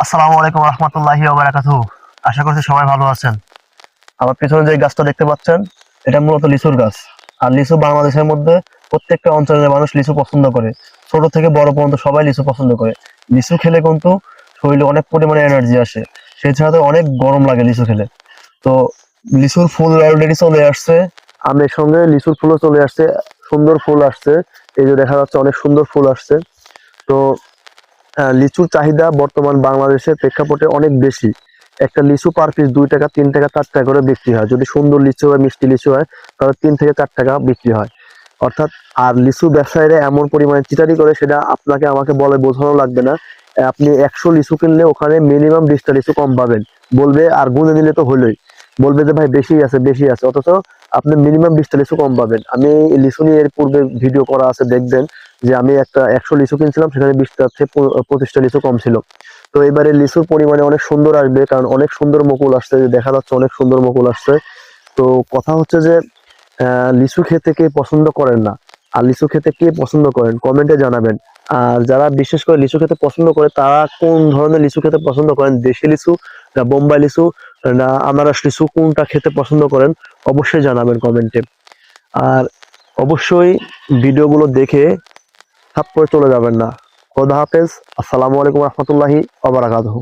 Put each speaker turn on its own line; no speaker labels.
আসসালামু আলাইকুম রহমতুল্লাহি ওয়া বারাকাতুহু। আশা করছি সবাই ভালো আছেন। আমার পিছনে যে গাছটা দেখতে পাচ্ছেন, এটা মূলত লিচুর গাছ। আর লিচু বাংলাদেশের মধ্যে প্রত্যেকটা অঞ্চলের মানুষ লিচু পছন্দ করে। ছোট থেকে বড় পর্যন্ত সবাই লিচু পছন্দ করে। লিচু খেলে কিন্তু শরীরে অনেক পরিমাণে এনার্জি আসে। সেছাড়া তো অনেক গরম লাগে লিচু খেলে। তো লিচুর ফুল অলরেডি চলে আসছে, আমের সঙ্গে লিচুর ফুলও চলে আসছে। সুন্দর ফুল আসছে, এই যে দেখা যাচ্ছে অনেক সুন্দর ফুল আসছে। তো লিচুর চাহিদা বর্তমান বাংলাদেশের প্রেক্ষাপটে অনেক বেশি। একটা লিচু পার পিস 2 টাকা, 3 টাকা, 4 টাকা করে বিক্রি হয়। যদি সুন্দর লিচু হয়, মিষ্টি লিচু হয়, তাহলে 3 থেকে 4 টাকা বিক্রি হয়। অর্থাৎ আর লিচু ব্যবসায়ীরা এমন পরিমাণে চিটারি করে, সেটা আপনাকে আমাকে বলে বোঝানো লাগবে না। আপনি 100 লিচু কিনলে ওখানে মিনিমাম 20টা লিচু কম পাবেন। বলবে আর গুনে নিলে তো হলোই, বলবে যে ভাই বেশি আছে বেশি আছে, অথচ আপনি মিনিমাম 20টা লিচু কম পাবেন। আমি লিচু নিয়ে এর পূর্বে ভিডিও করা আছে, দেখবেন যে আমি একটা 100 লিচু কিনছিলাম, সেখানে 20টা থেকে 25টা লিচু কম ছিল। তো এবারে লিচুর পরিমাণে অনেক সুন্দর আসবে, কারণ অনেক সুন্দর মুকুল আসছে, দেখা যাচ্ছে অনেক সুন্দর মুকুল আসছে। তো কথা হচ্ছে যে লিচু খেতে কে পছন্দ করেন না, আর লিচু খেতে কে পছন্দ করেন কমেন্টে জানাবেন। আর যারা বিশেষ করে লিচু খেতে পছন্দ করে, তারা কোন ধরনের লিচু খেতে পছন্দ করেন, দেশি লিচু না বোম্বাই লিচু না আনারস লিচু, কোনটা খেতে পছন্দ করেন অবশ্যই জানাবেন কমেন্টে। আর অবশ্যই ভিডিওগুলো দেখে থাপ করে চলে যাবেন না। খোদা হাফেজ। আসসালামু আলাইকুম রহমতুল্লাহি ওয়া বারাকাতুহু।